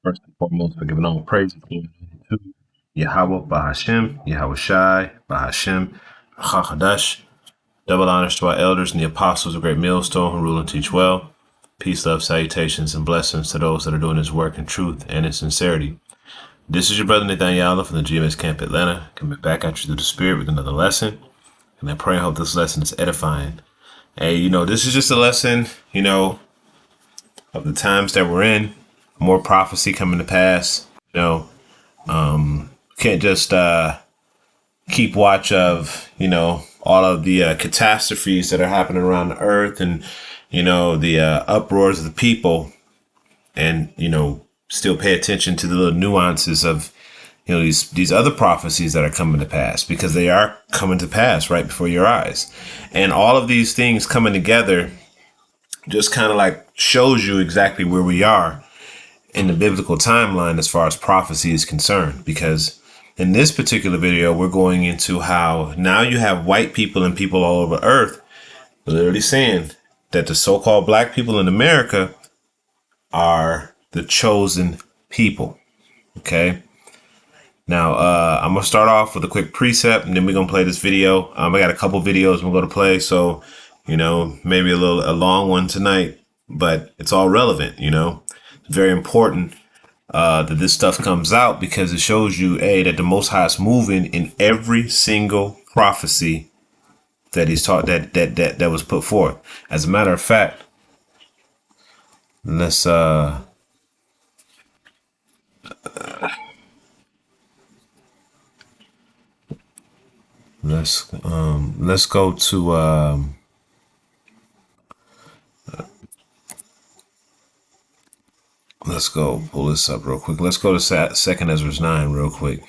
First and foremost, for giving all praise to Yahweh, Bahashem, Yahweh Shai, Bahashem, Chachadash. Double honors to our elders and the apostles of Great Millstone who rule and teach well. Peace, love, salutations, and blessings to those that are doing His work in truth and in sincerity. This is your brother Nathaniel from the GMS Camp Atlanta, coming back at you through the Spirit with another lesson. And I pray and hope this lesson is edifying. Hey, this is just a lesson, of the times that we're in. More prophecy coming to pass. Can't just keep watch of, all of the catastrophes that are happening around the earth and, the uproars of the people and, still pay attention to the little nuances of, these other prophecies that are coming to pass, because they are coming to pass right before your eyes. And all of these things coming together just kind of like shows you exactly where we are in the biblical timeline as far as prophecy is concerned. Because in this particular video, we're going into how now you have white people and people all over earth literally saying that the so-called black people in America are the chosen people. Okay. Now, I'm going to start off with a quick precept and then we're going to play this video. I got a couple videos we're going to play. So, maybe a long one tonight, but it's all relevant, It's very important that this stuff comes out because it shows you, that the Most High is moving in every single prophecy that He's taught that was put forth. As a matter of fact, let's go to let's go pull this up real quick. Let's go to 2nd Ezra 9 real quick.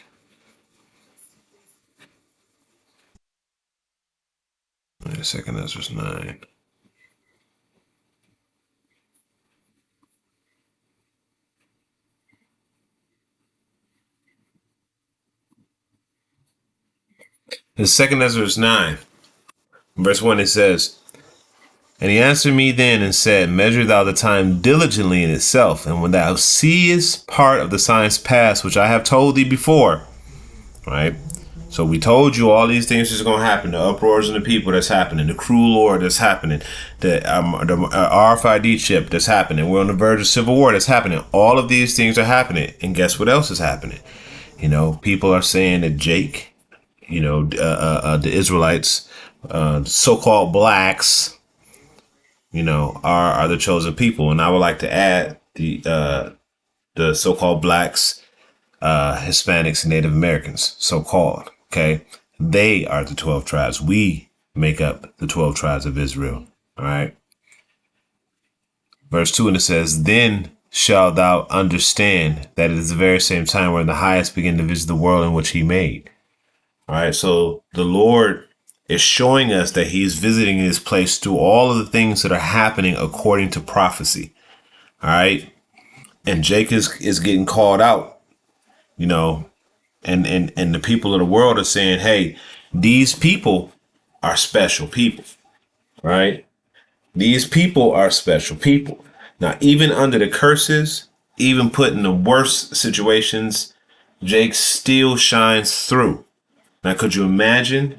Second Ezra 9. It's 2nd Ezra 9. Verse 1, it says, "And he answered me then and said, Measure thou the time diligently in itself, and when thou seest part of the signs past, which I have told thee before." Right? So we told you all these things is going to happen. The uproars in the people that's happening. The cruel war that's happening. The RFID chip that's happening. We're on the verge of civil war that's happening. All of these things are happening. And guess what else is happening? People are saying that Jake, the Israelites, so-called blacks, are the chosen people. And I would like to add the so-called blacks, Hispanics, and Native Americans, so-called. Okay. They are the 12 tribes. We make up the 12 tribes of Israel. All right. Verse 2, and it says, "Then shalt thou understand that it is the very same time when the highest began to visit the world in which He made." All right. So the Lord is showing us that He's visiting this place through all of the things that are happening according to prophecy. All right. And Jake is getting called out, and the people of the world are saying, hey, these people are special people. Right. These people are special people. Now, even under the curses, even put in the worst situations, Jake still shines through. Now, could you imagine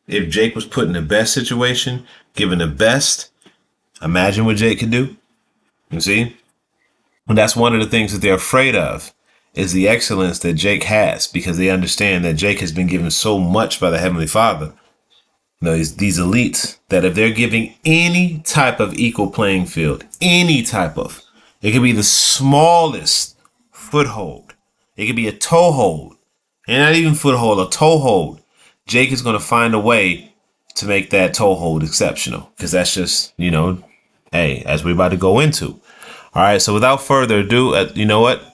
if Jake was put in the best situation, given the best? Imagine what Jake could do. You see? And that's one of the things that they're afraid of, is the excellence that Jake has, because they understand that Jake has been given so much by the Heavenly Father. These elites, that if they're giving any type of equal playing field, any type of, it could be the smallest foothold. It could be a toehold. And not even foothold, a toehold. Jake is going to find a way to make that toehold exceptional, because that's just, as we're about to go into. All right. So without further ado, you know what?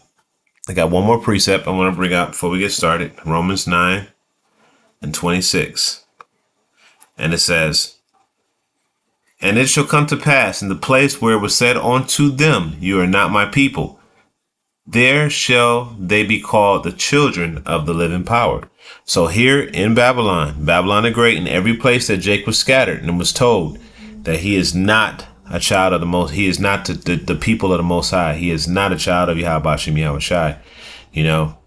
I got one more precept I want to bring out before we get started. Romans 9 and 26. And it says, "And it shall come to pass in the place where it was said unto them, You are not my people, there shall they be called the children of the living power." So here in Babylon the Great, in every place that Jake was scattered and was told that he is not a child of the most. He is not the people of the Most High. He is not a child of Yahweh Bashim Yahweh Shai. You know,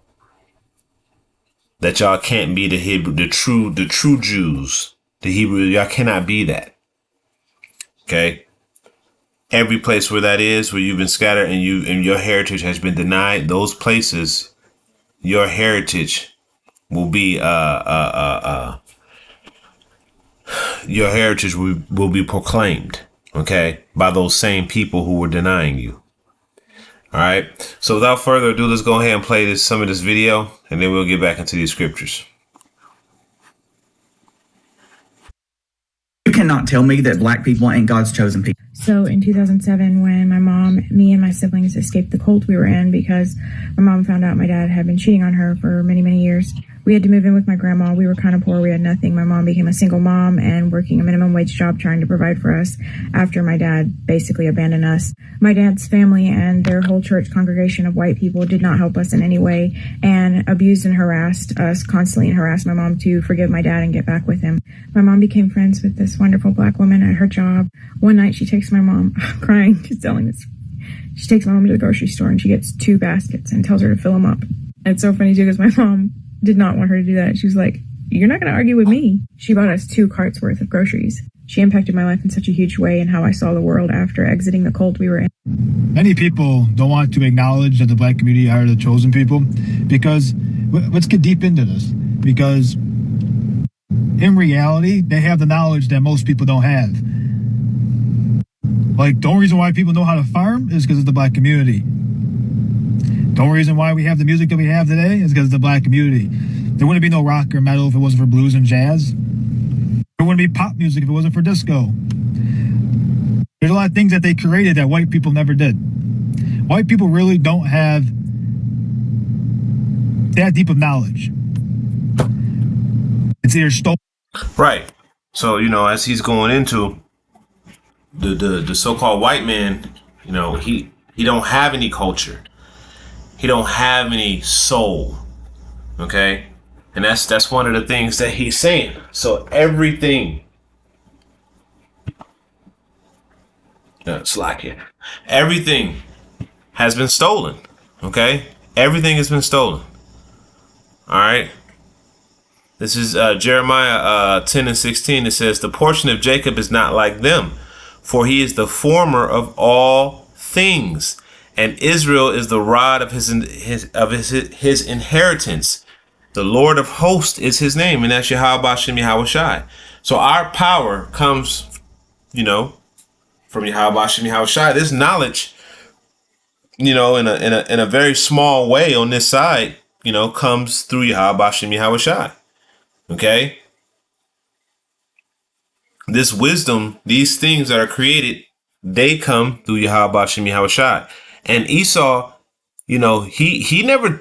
that y'all can't be the Hebrew, the true Jews, the Hebrew. Y'all cannot be that. Okay. Every place where that is, where you've been scattered and your heritage has been denied, those places, your heritage will be your heritage will be proclaimed, okay, by those same people who were denying you. All right. So without further ado, let's go ahead and play some of this video, and then we'll get back into these scriptures. You cannot tell me that black people ain't God's chosen people. So in 2007, when my mom, me and my siblings escaped the cult we were in because my mom found out my dad had been cheating on her for many, many years, we had to move in with my grandma. We were kind of poor. We had nothing. My mom became a single mom and working a minimum wage job trying to provide for us after my dad basically abandoned us. My dad's family and their whole church congregation of white people did not help us in any way and abused and harassed us constantly and harassed my mom to forgive my dad and get back with him. My mom became friends with this wonderful black woman at her job. One night she takes my mom, crying, she's telling this. She takes my mom to the grocery store and she gets 2 baskets and tells her to fill them up. And it's so funny too because my mom did not want her to do that. She was like, "You're not going to argue with me." She bought us 2 carts worth of groceries. She impacted my life in such a huge way and how I saw the world after exiting the cult we were in. Many people don't want to acknowledge that the black community are the chosen people because let's get deep into this, because in reality, they have the knowledge that most people don't have. Like, the only reason why people know how to farm is because of the black community. The only reason why we have the music that we have today is because of the black community. There wouldn't be no rock or metal if it wasn't for blues and jazz. There wouldn't be pop music if it wasn't for disco. There's a lot of things that they created that white people never did. White people really don't have that deep of knowledge. It's either stolen. Right. So, you know, as he's going into the so-called white man, you know, he don't have any culture. He don't have any soul. Okay? And that's one of the things that he's saying. So everything everything has been stolen. Okay? Everything has been stolen. All right? This is Jeremiah 10:16. It says, "The portion of Jacob is not like them, for he is the former of all things, and Israel is the rod of his inheritance. The Lord of hosts is his name," and that's Yahweh Bashim Yahweh Shai. So our power comes, you know, from Yahweh Bashim Yahweh Shai. This knowledge, you know, in a very small way on this side, you know, comes through Yahweh Bashim Yahweh Shai. Okay? This wisdom, these things that are created, they come through Yahweh Bashim Yahweh Shai. And Esau, you know, he hid the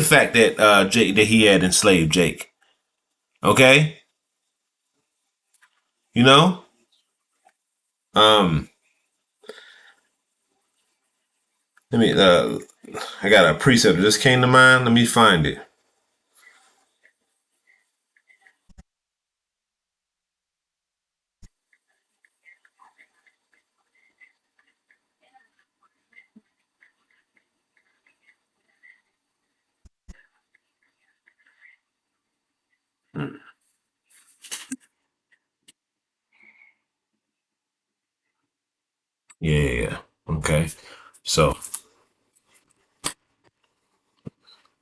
fact that that he had enslaved Jake. Okay? You know? I got a precept that just came to mind. Let me find it. Yeah. Okay. So,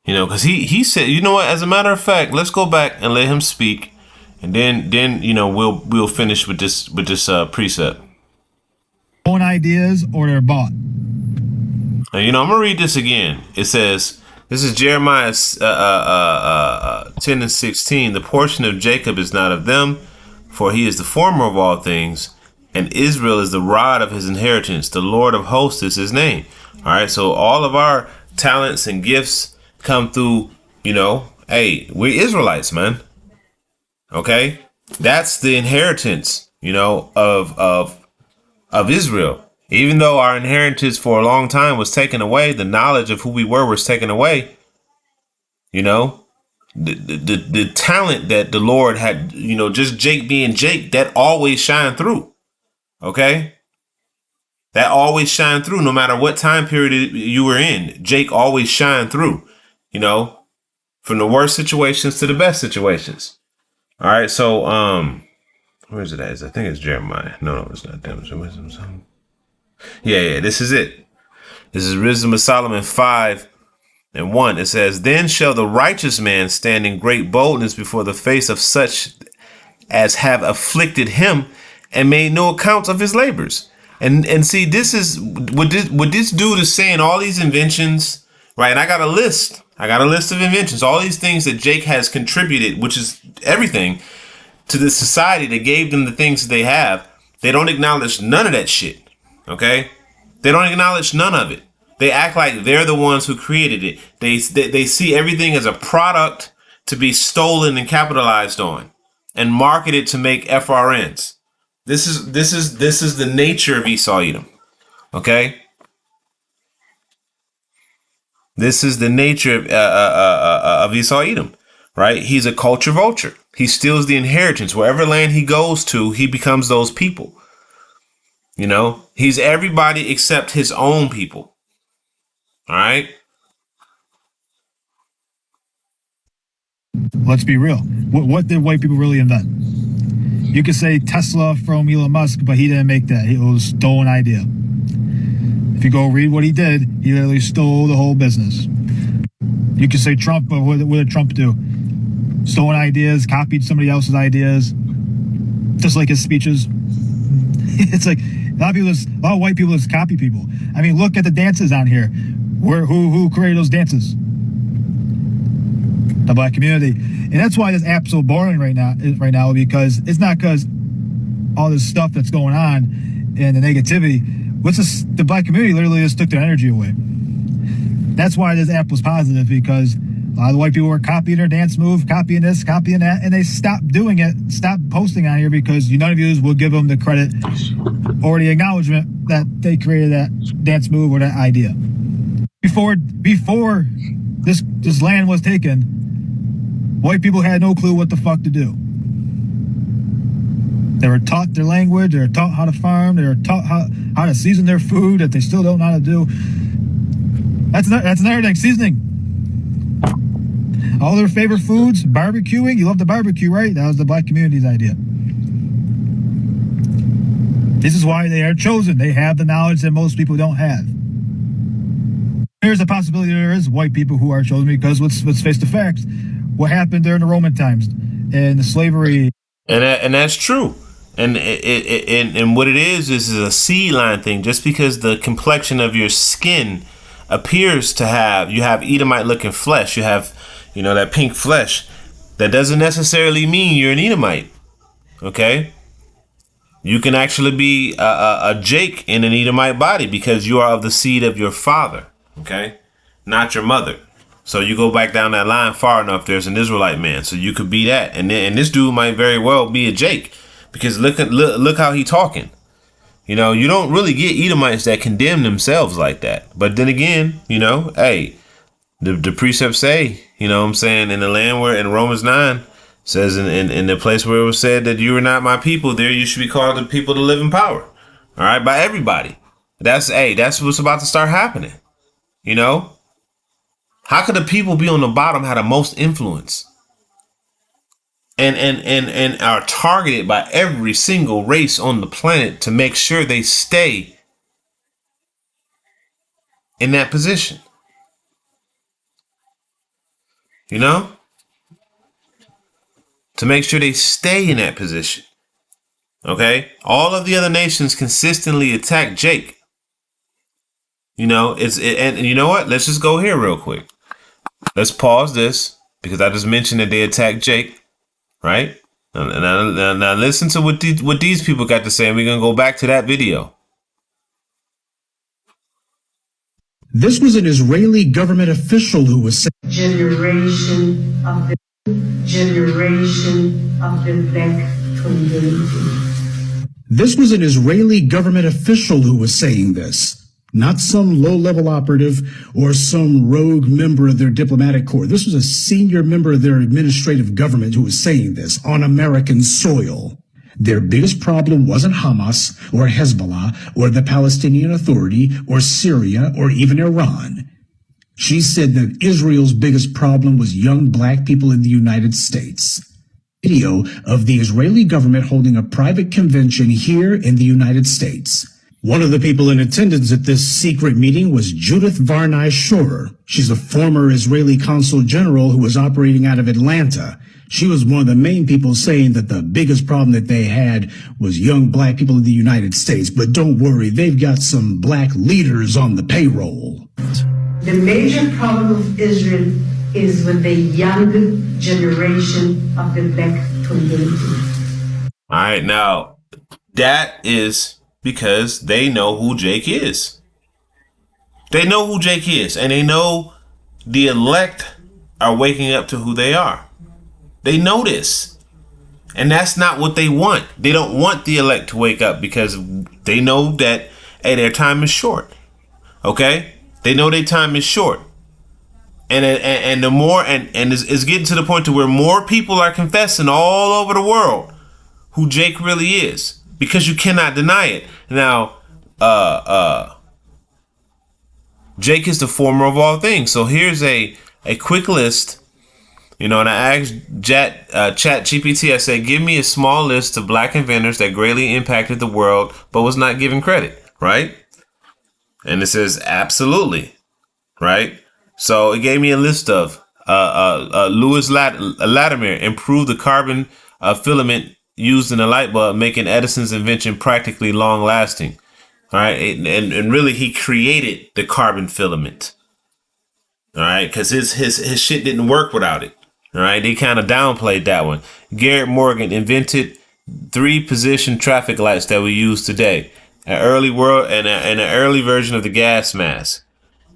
you know, because he said, you know what? As a matter of fact, let's go back and let him speak, and then you know we'll finish with this precept. Own ideas or they're bought. Now, you know, I'm gonna read this again. It says, this is Jeremiah 10:16. "The portion of Jacob is not of them, for he is the former of all things, and Israel is the rod of his inheritance. The Lord of hosts is his name." All right. So all of our talents and gifts come through, you know, hey, we're Israelites, man. Okay. That's the inheritance, you know, of Israel. Even though our inheritance for a long time was taken away, the knowledge of who we were was taken away. You know, the talent that the Lord had, you know, just Jake being Jake, that always shined through. Okay? That always shined through no matter what time period you were in. Jake always shined through, you know, from the worst situations to the best situations. All right, so where is it at? I think it's Jeremiah. No, it's not. Yeah, this is it. This is Wisdom of Solomon 5:1. It says, "Then shall the righteous man stand in great boldness before the face of such as have afflicted him and made no account of his labors." And see, this is what this dude is saying, all these inventions, right? And I got a list of inventions, all these things that Jake has contributed, which is everything, to the society that gave them the things that they have. They don't acknowledge none of that shit. Okay? They don't acknowledge none of it. They act like they're the ones who created it. They see everything as a product to be stolen and capitalized on and marketed to make FRNs. This is the nature of Esau Edom. Okay? This is the nature of Esau Edom, right? He's a culture vulture. He steals the inheritance. Wherever land he goes to, he becomes those people. You know, he's everybody except his own people. All right? Let's be real. What did white people really invent? You could say Tesla from Elon Musk, but he didn't make that. It was a stolen idea. If you go read what he did, he literally stole the whole business. You could say Trump, but what did Trump do? Stolen ideas, copied somebody else's ideas, just like his speeches. It's like a lot of white people just copy people. I mean, look at the dances on here. Who created those dances? The black community. And that's why this app's so boring right now, because it's not because all this stuff that's going on and the negativity. The black community literally just took their energy away. That's why this app was positive, because a lot of the white people were copying their dance move, copying this, copying that, and they stopped doing it, stopped posting on here, because none of you will give them the credit or the acknowledgement that they created that dance move or that idea. Before this land was taken, white people had no clue what the fuck to do. They were taught their language, they were taught how to farm, they were taught how to season their food that they still don't know how to do. That's another thing, seasoning. All their favorite foods, barbecuing. You love the barbecue, right? That was the black community's idea. This is why they are chosen. They have the knowledge that most people don't have. There's a possibility there is white people who are chosen, because let's face the facts. What happened during the Roman times and the slavery. And that's true. And what it is a seed line thing. Just because the complexion of your skin appears to have, you have Edomite looking flesh, you have, that pink flesh, that doesn't necessarily mean you're an Edomite. Okay? You can actually be a Jake in an Edomite body, because you are of the seed of your father. Okay? Not your mother. So you go back down that line far enough, there's an Israelite man. So you could be that. And this dude might very well be a Jake, because look how he talking. You don't really get Edomites that condemn themselves like that. But then again, hey, the precepts say, what I'm saying, in the land where in Romans 9 says in the place where it was said that you are not my people, there you should be called the people to live in power. All right, by everybody. That's what's about to start happening. How could the people be on the bottom have the most influence and are targeted by every single race on the planet to make sure they stay in that position? To make sure they stay in that position. Okay? All of the other nations consistently attack Jake. And you know what? Let's just go here real quick. Let's pause this, because I just mentioned that they attacked Jake, right? Now listen to what these people got to say, and we're going to go back to that video. This was an Israeli government official who was saying, generation of the black community. This was an Israeli government official who was saying this, not some low-level operative or some rogue member of their diplomatic corps. This was a senior member of their administrative government who was saying this on American soil. Their biggest problem wasn't Hamas or Hezbollah or the Palestinian Authority or Syria or even Iran. She said that Israel's biggest problem was young black people in the United States. Video of the Israeli government holding a private convention here in the United States. One of the people in attendance at this secret meeting was Judith Varnai Shorer. She's a former Israeli consul general who was operating out of Atlanta. She was one of the main people saying that the biggest problem that they had was young black people in the United States. But don't worry, they've got some black leaders on the payroll. The major problem of Israel is with the young generation of the black community. All right, now that is because they know who Jake is. They know who Jake is, and they know the elect are waking up to who they are. They know this. And that's not what they want. They don't want the elect to wake up because they know that, hey, their time is short. Okay? They know their time is short. And the more, and it's getting to the point to where more people are confessing all over the world who Jake really is, because you cannot deny it. Now, Jake is the former of all things. So here's a quick list. You know, and I asked Chat GPT, I said, give me a small list of black inventors that greatly impacted the world, but was not given credit, right? And it says, absolutely, right? So it gave me a list of Louis Latimer improved the carbon filament used in a light bulb, making Edison's invention practically long lasting. All right. And really, he created the carbon filament. All right. Because his shit didn't work without it. All right. They kind of downplayed that one. Garrett Morgan invented 3-position traffic lights that we use today. An early version of the gas mask.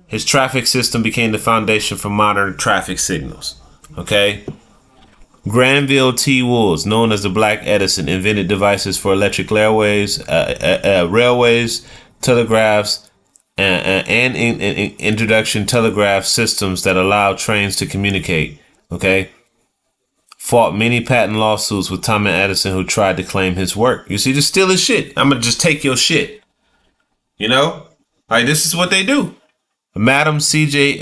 His traffic system became the foundation for modern traffic signals. Okay. Granville T. Woods, known as the Black Edison, invented devices for electric railways, telegraphs, and introduction telegraph systems that allow trains to communicate. Okay. Fought many patent lawsuits with Thomas Edison, who tried to claim his work. You see, just steal his shit. I'm gonna just take your shit. You know, like this is what they do. Madam C.J.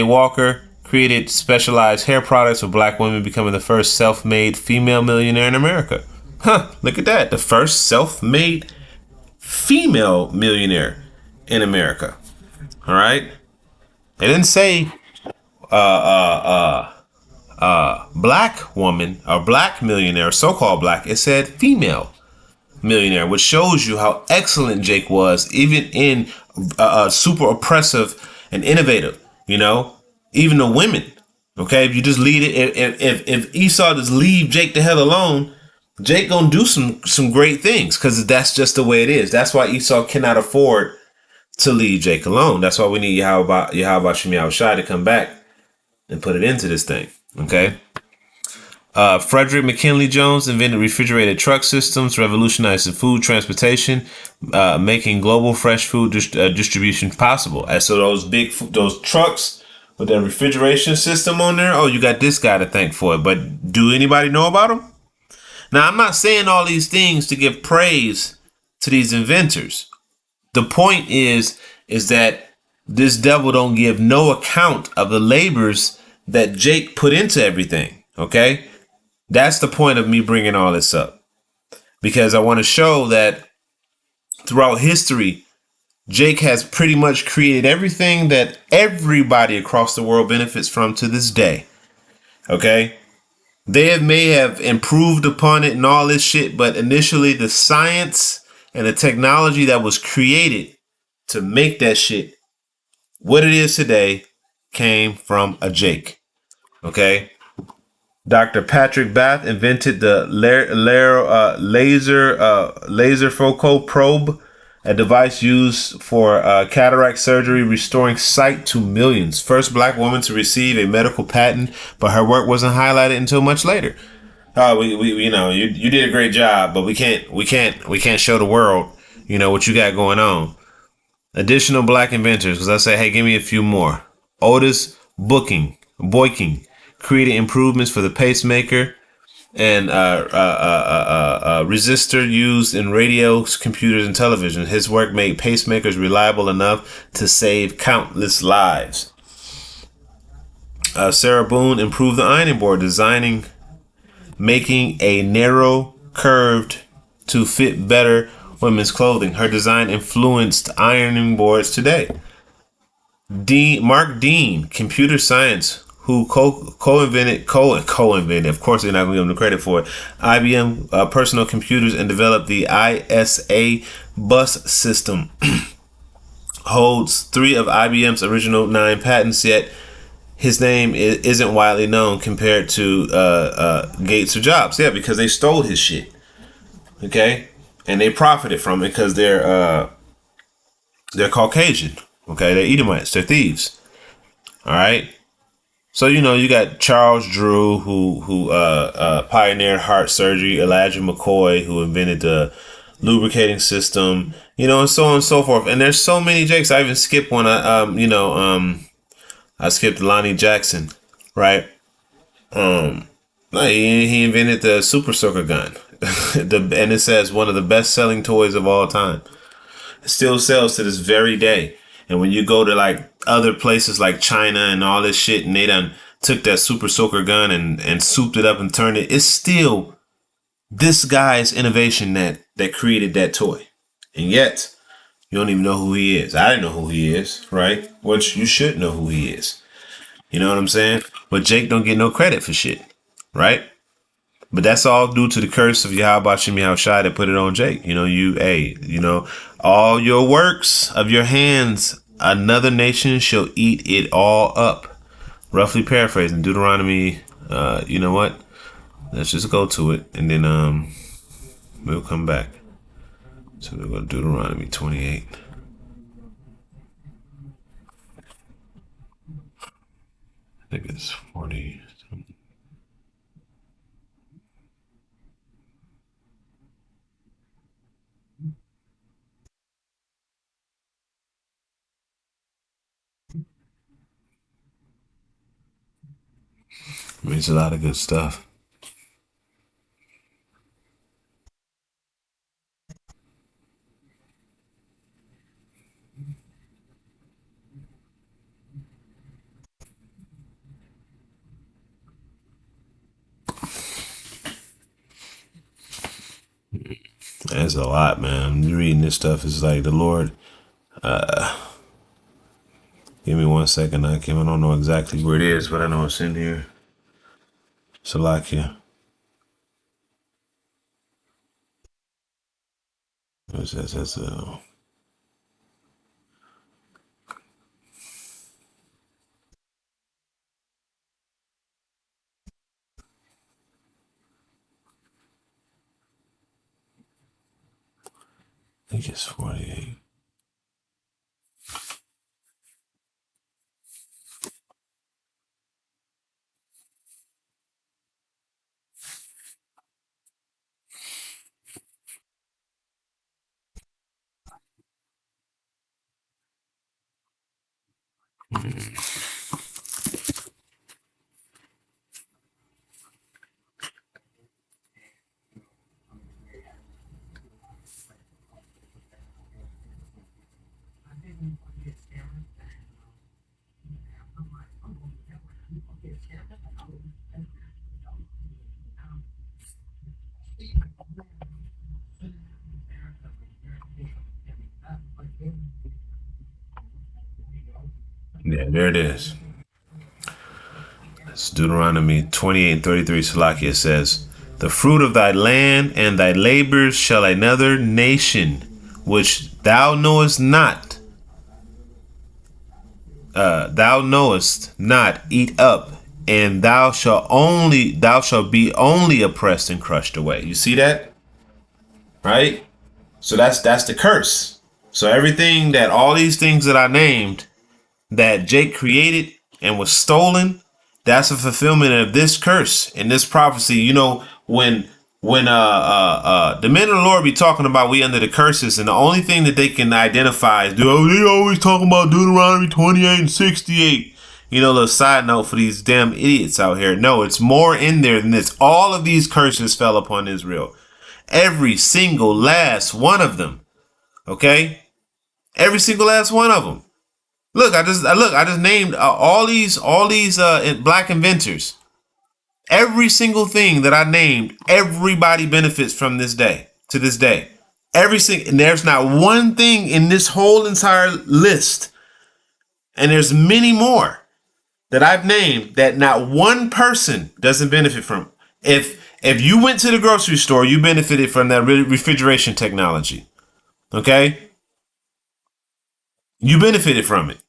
Walker created specialized hair products for black women, becoming the first self-made female millionaire in America. Huh? Look at that. The first self-made female millionaire in America. All right. It didn't say black woman or black millionaire, so-called black. It said female millionaire, which shows you how excellent Jake was, even in super oppressive and innovative. You know, even the women. Okay, if you just lead it, if Esau just leave Jake the hell alone, Jake gonna do some great things, because that's just the way it is. That's why Esau cannot afford to leave Jake alone. That's why we need Yahweh Shem Yahushai to come back and put it into this thing. Okay. Frederick McKinley Jones invented refrigerated truck systems, revolutionizing food transportation, making global fresh food distribution possible. And so those trucks with that refrigeration system on there, oh, you got this guy to thank for it. But do anybody know about him? Now, I'm not saying all these things to give praise to these inventors. The point is that this devil don't give no account of the labors that Jake put into everything. Okay. That's the point of me bringing all this up, because I want to show that throughout history, Jake has pretty much created everything that everybody across the world benefits from to this day. Okay. They may have improved upon it and all this shit, but initially the science and the technology that was created to make that shit what it is today came from a Jake. Okay. Dr. Patrick Bath invented the laser focal probe, a device used for cataract surgery, restoring sight to millions. First black woman to receive a medical patent, but her work wasn't highlighted until much later. You did a great job, but we can't show the world, what you got going on. Additional black inventors, because I say, hey, give me a few more. Otis Boyking created improvements for the pacemaker, and resistor used in radios, computers, and television. His work made pacemakers reliable enough to save countless lives. Sarah Boone improved the ironing board, making a narrow curved to fit better women's clothing. Her design influenced ironing boards today. Mark Dean, computer science, who co-invented, of course they're not going to give him the credit for it, IBM personal computers and developed the ISA bus system, holds 3 of IBM's original 9 patents, yet his name isn't widely known compared to Gates or Jobs. Yeah, because they stole his shit. Okay? And they profited from it because they're Caucasian. Okay? They're Edomites. They're thieves. All right? So, you got Charles Drew, who pioneered heart surgery, Elijah McCoy, who invented the lubricating system, and so on and so forth. And there's so many Jakes. I even skipped one. I skipped Lonnie Jackson, right? He invented the Super Soaker gun, and it says one of the best-selling toys of all time. It still sells to this very day. And when you go to like other places like China and all this shit, and they done took that Super Soaker gun and souped it up and turned it, it's still this guy's innovation that created that toy. And yet, you don't even know who he is. I didn't know who he is, right? Which you should know who he is. You know what I'm saying? But Jake don't get no credit for shit, right? But that's all due to the curse of Yahweh Shem Yahushai that put it on Jake. All your works of your hands, another nation shall eat it all up. Roughly paraphrasing Deuteronomy. You know what? Let's just go to it, and then we'll come back. So we'll go to Deuteronomy 28. I think it's 40. I mean, it's a lot of good stuff. That's a lot, man. I'm reading this stuff. It's like the Lord. Give me 1 second. I don't know exactly where it is, but I know it's in here. Salakia. It says that's I think it's 48. Yeah, there it is. It's Deuteronomy 28:33. Salakia says, "The fruit of thy land and thy labors shall another nation, which thou knowest not, eat up, and thou shalt be only oppressed and crushed away." You see that, right? So that's the curse. So everything that all these things that I named that Jake created and was stolen, that's a fulfillment of this curse and this prophecy. When the men of the Lord be talking about we under the curses, and the only thing that they can identify is they always talking about Deuteronomy 28 and 68. little side note for these damn idiots out here. No, it's more in there than this. All of these curses fell upon Israel. Every single last one of them. Okay? Every single last one of them. Look, I just named all these black inventors. Every single thing that I named, everybody benefits from this day to this day. And there's not one thing in this whole entire list, and there's many more that I've named that not one person doesn't benefit from. If you went to the grocery store, you benefited from that refrigeration technology. Okay? You benefited from it.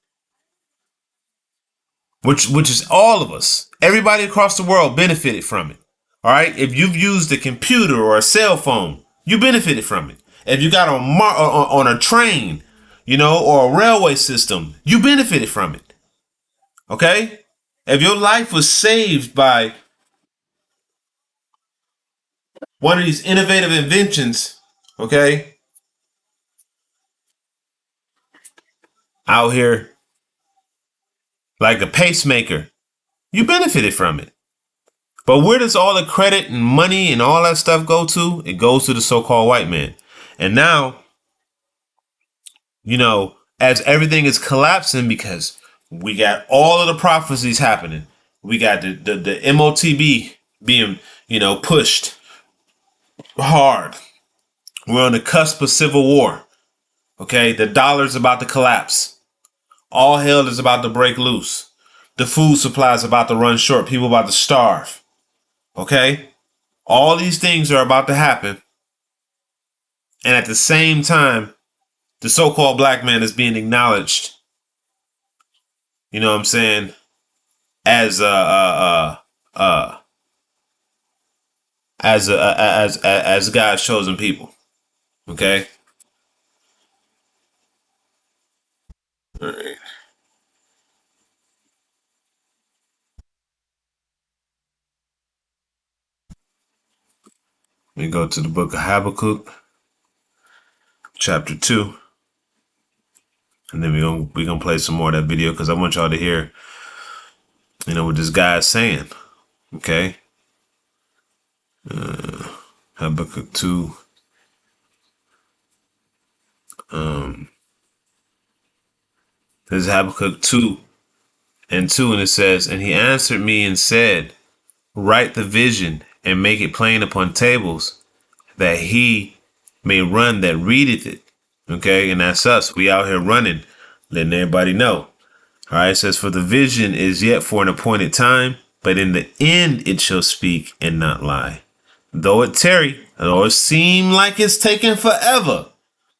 Which is all of us. Everybody across the world benefited from it. All right? If you've used a computer or a cell phone, you benefited from it. If you got on a train, or a railway system, you benefited from it. Okay? If your life was saved by one of these innovative inventions, okay, out here, like a pacemaker, you benefited from it. But where does all the credit and money and all that stuff go to? It goes to the so-called white man. And now, as everything is collapsing because we got all of the prophecies happening, we got the MOTB being, pushed hard. We're on the cusp of civil war. Okay, the dollar's about to collapse. All hell is about to break loose. The food supply is about to run short. People about to starve. Okay, all these things are about to happen. And at the same time, the so-called black man is being acknowledged. You know what I'm saying? As God's chosen people. Okay. All right. We go to the book of Habakkuk, chapter 2. And then we're gonna play some more of that video because I want y'all to hear, what this guy is saying. Okay. Habakkuk 2. This is Habakkuk 2 and 2, and it says, "And he answered me and said, write the vision and make it plain upon tables, that he may run that readeth it." Okay, and that's us. We out here running, letting everybody know. All right, it says, "For the vision is yet for an appointed time, but in the end it shall speak and not lie. Though it tarry, though it seem like it's taking forever."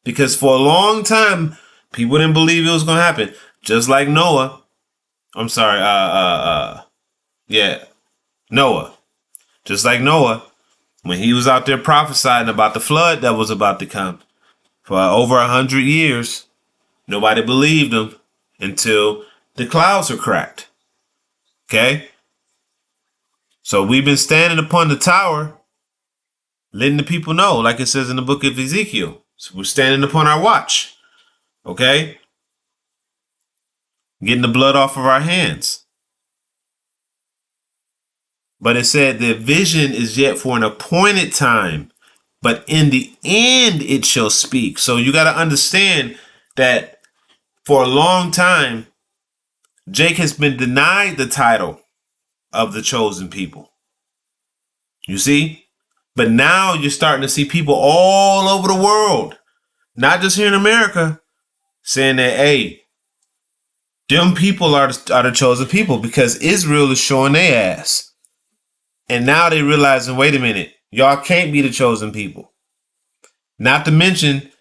Because for a long time, people didn't believe it was going to happen. Just like Noah. I'm sorry. Noah. Just like Noah, when he was out there prophesying about the flood that was about to come for over 100 years, nobody believed him until the clouds were cracked. Okay? So we've been standing upon the tower, letting the people know, like it says in the book of Ezekiel. So we're standing upon our watch. Okay? Getting the blood off of our hands. But it said the vision is yet for an appointed time, but in the end it shall speak. So you got to understand that for a long time, Jake has been denied the title of the chosen people. You see? But now you're starting to see people all over the world, not just here in America, saying that, hey, them people are the chosen people because Israel is showing their ass. And now they realizing, wait a minute, y'all can't be the chosen people. Not to mention,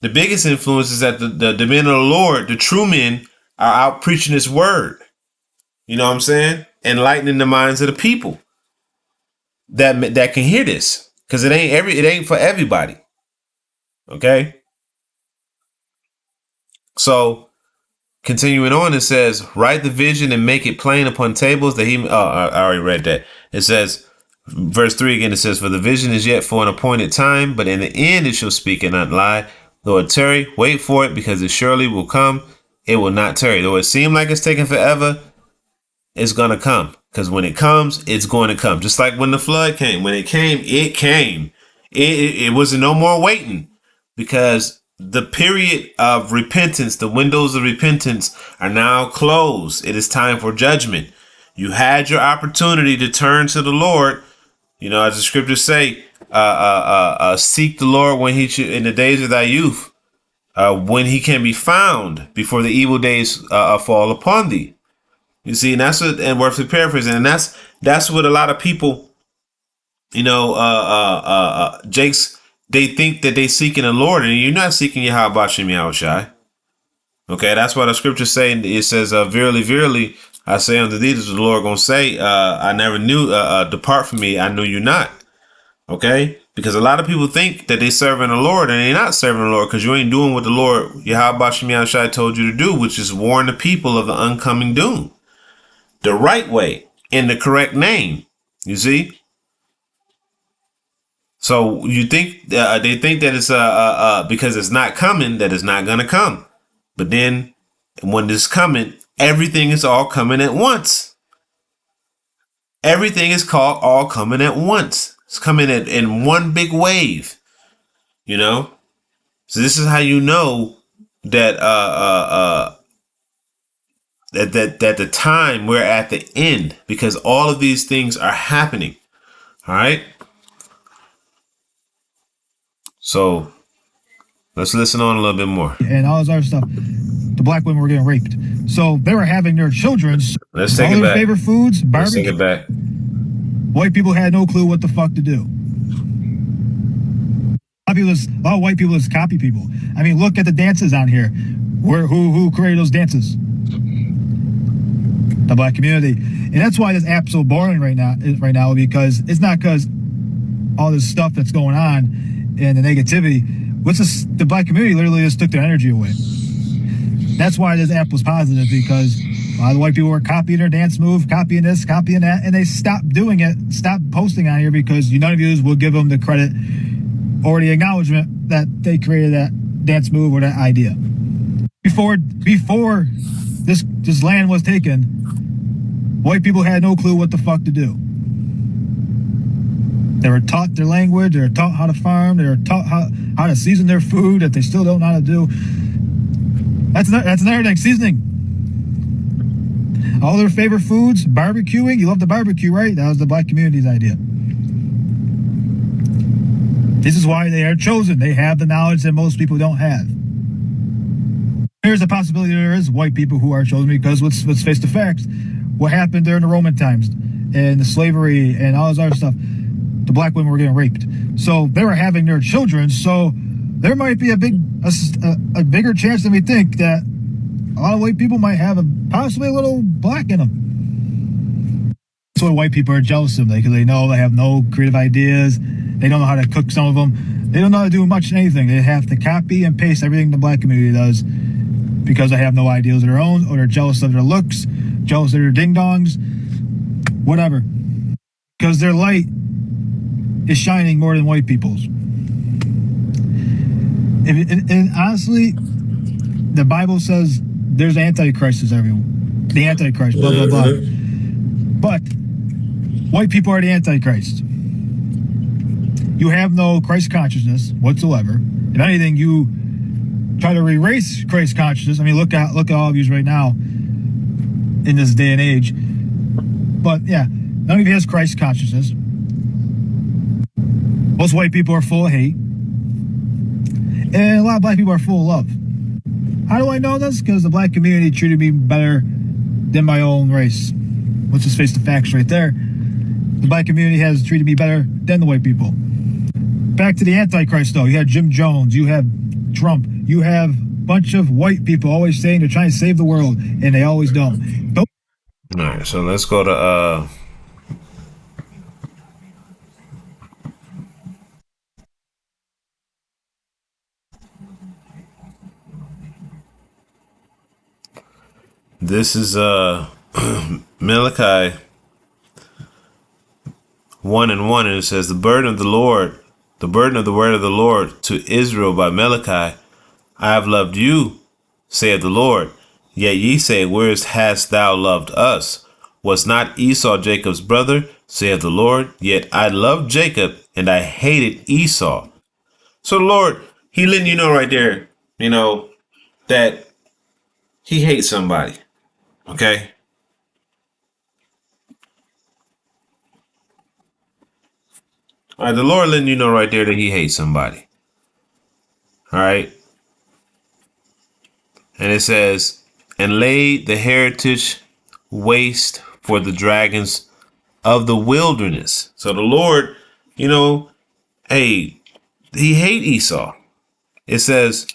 the biggest influence is that the men of the Lord, the true men, are out preaching this word. You know what I'm saying? Enlightening the minds of the people that can hear this. Because it ain't for everybody. Okay? So, continuing on, it says, write the vision and make it plain upon tables that he... Oh, I already read that. It says, verse 3 again, it says, "For the vision is yet for an appointed time, but in the end it shall speak and not lie. Though it tarry, wait for it, because it surely will come. It will not tarry. Though it seem like it's taking forever, it's going to come. Because when it comes, it's going to come. Just like when the flood came. When it came, it came. It wasn't no more waiting, because the period of repentance, the windows of repentance are now closed. It is time for judgment. You had your opportunity to turn to the Lord. You know, as the scriptures say, seek the Lord when he should, in the days of thy youth, when he can be found before the evil days fall upon thee. You see, and that's what, and worth paraphrasing, and that's what a lot of people, you know, Jake's, they think that they seeking the Lord, and you're not seeking Yahweh Shem Yahushai. Okay, that's why the scriptures say, it says, verily, verily, I say unto thee, this is the Lord gonna say, I never knew, depart from me, I knew you not. Okay, because a lot of people think that they serving the Lord, and they're not serving the Lord, because you ain't doing what the Lord Yahweh Shem Yahushai told you to do, which is warn the people of the oncoming doom. The right way, in the correct name. You see? So you think they think that it's because it's not coming, that it's not gonna come. But then when it's coming, everything is all coming at once. Everything is called all coming at once. It's coming in one big wave. You know? So this is how you know that that the time we're at the end, because all of these things are happening. All right. So let's listen on a little bit more. And all this other stuff. The black women were getting raped. So they were having their children. Let's take all it their back. favorite foods, Let's take barbecue. it back. White people had no clue what the fuck to do. A lot of white people is copy people. I mean, look at the dances on here. Who created those dances? The black community. And that's why this app's so boring right now, because it's not because all this stuff that's going on and the negativity. The black community literally just took their energy away. That's why this app was positive, because a lot of white people were copying their dance move, copying this, copying that, and they stopped doing it, stopped posting on here, because none of you will give them the credit or the acknowledgement that they created that dance move or that idea. Before this land was taken, white people had no clue what the fuck to do. They were taught their language, they were taught how to farm, they were taught how to season their food that they still don't know how to do. That's another thing, seasoning. All their favorite foods, barbecuing. You love the barbecue, right? That was the black community's idea. This is why they are chosen. They have the knowledge that most people don't have. There's a possibility there is white people who are chosen, because let's face the facts. What happened during the Roman times and the slavery and all this other stuff, the black women were getting raped. So they were having their children. So there might be a bigger chance than we think that a lot of white people might have possibly a little black in them. That's why white people are jealous of them, because they know they have no creative ideas. They don't know how to cook, some of them. They don't know how to do much anything. They have to copy and paste everything the black community does, because they have no ideas of their own, or they're jealous of their looks, jealous of their ding-dongs, whatever. Because their light is shining more than white people's. And honestly, the Bible says there's antichrists everywhere. The antichrist, blah, blah, blah. But white people are the antichrist. You have no Christ consciousness whatsoever. If anything, you try to erase Christ consciousness. I mean, look at all of you right now in this day and age. But yeah, none of you has Christ consciousness. Most white people are full of hate. And a lot of black people are full of love. How do I know this? Because the black community treated me better than my own race. Let's just face the facts right there. The black community has treated me better than the white people. Back to the Antichrist, though. You have Jim Jones. You have Trump. You have a bunch of white people always saying they're trying to save the world, and they always don't. All right, so let's go to this is Malachi 1:1, and it says, the burden of the word of the Lord to Israel by Malachi. I have loved you, saith the Lord. Yet ye say, where hast thou loved us? Was not Esau Jacob's brother, saith the Lord? Yet I loved Jacob and I hated Esau. So the Lord, he letting you know right there, that he hates somebody. Okay? All right, the Lord letting you know right there that he hates somebody. All right? And it says, and laid the heritage waste for the dragons of the wilderness. So the Lord, hey, he hate Esau. It says,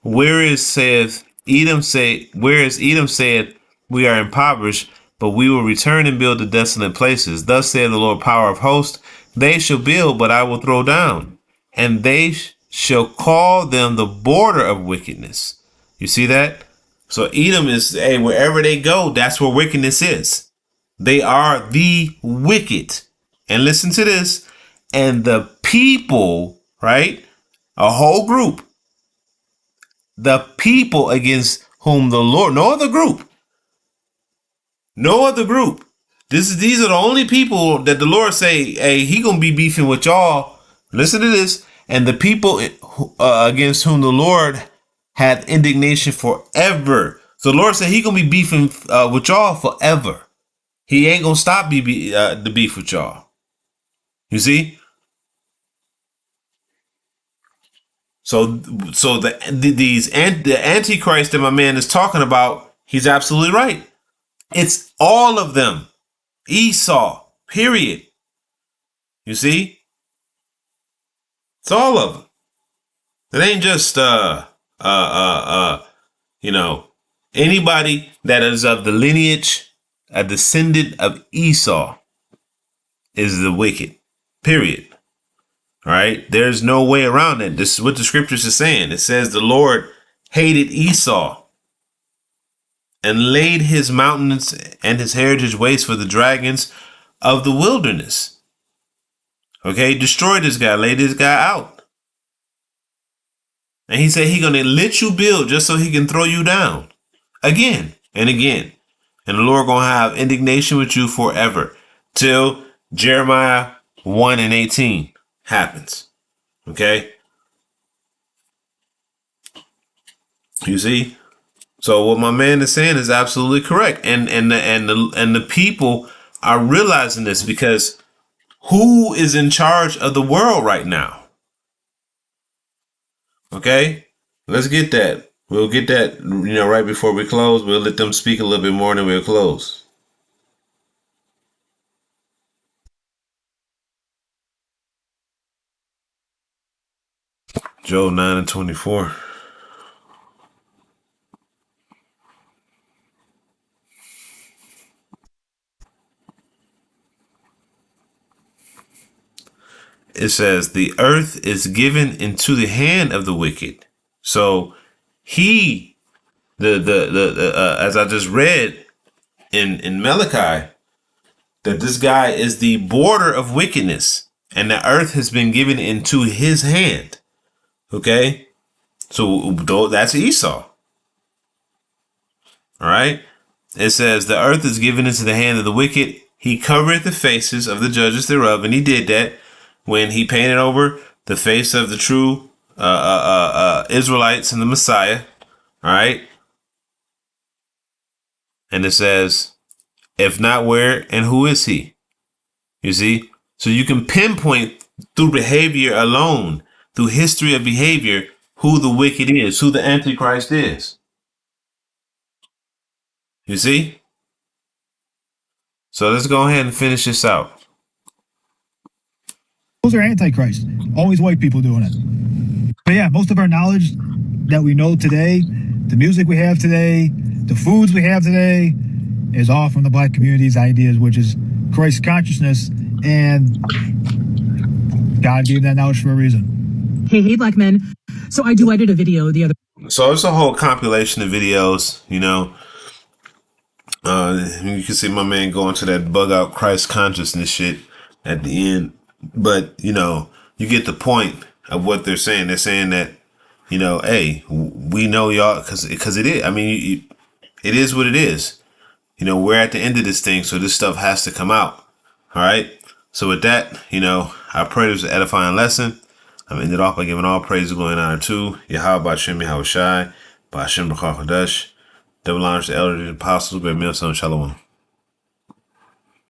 whereas Edom said, we are impoverished, but we will return and build the desolate places. Thus saith the Lord, power of hosts, they shall build, but I will throw down, and they shall call them the border of wickedness. You see that? So Edom is, hey, wherever they go, that's where wickedness is. They are the wicked. And listen to this. And the people, right? A whole group. The people against whom the Lord, no other group. These are the only people that the Lord say, hey, he gonna be beefing with y'all. Listen to this. And the people against whom the Lord had indignation forever. So the Lord said he gonna be beefing with y'all forever. He ain't gonna stop the beef with y'all. You see? So the Antichrist that my man is talking about, he's absolutely right. It's all of them. Esau, period. You see? It's all of them. It ain't just anybody that is of the lineage, a descendant of Esau is the wicked. Period. All right. There's no way around it. This is what the scriptures are saying. It says the Lord hated Esau and laid his mountains and his heritage waste for the dragons of the wilderness. Okay. Destroy this guy. Lay this guy out. And he said he's going to let you build just so he can throw you down again and again. And the Lord going to have indignation with you forever till Jeremiah 1:18 happens. Okay. You see? So what my man is saying is absolutely correct. And the people are realizing this because who is in charge of the world right now? Okay, let's get that. We'll get that, right before we close. We'll let them speak a little bit more and then we'll close. Job 9:24. It says, the earth is given into the hand of the wicked. So he, as I just read in Malachi, that this guy is the border of wickedness and the earth has been given into his hand. Okay. So that's Esau. All right. It says the earth is given into the hand of the wicked. He covereth the faces of the judges thereof. And he did that when he painted over the face of the true Israelites and the Messiah. All right. And it says, if not, where and who is he? You see? So you can pinpoint through behavior alone, through history of behavior, who the wicked is, who the Antichrist is. You see? So let's go ahead and finish this out. Those are Antichrist. Always white people doing it. But yeah, most of our knowledge that we know today, the music we have today, the foods we have today, is all from the black community's ideas, which is Christ consciousness, and God gave that knowledge for a reason. Hey, black men. So I did a video the other. So it's a whole compilation of videos, you can see my man going to that bug out Christ consciousness shit at the end. But, you get the point of what they're saying. They're saying that, hey, we know y'all because it is. I mean, it is what it is. we're at the end of this thing, so this stuff has to come out. All right. So with that, I pray this was an edifying lesson. I'm ended off by giving all praise, glory, and honor to Yahweh, Bashem, Yahweh Shai, Bashem, B'char Chodesh, double honors to elders, apostles, great men, son, Shalom.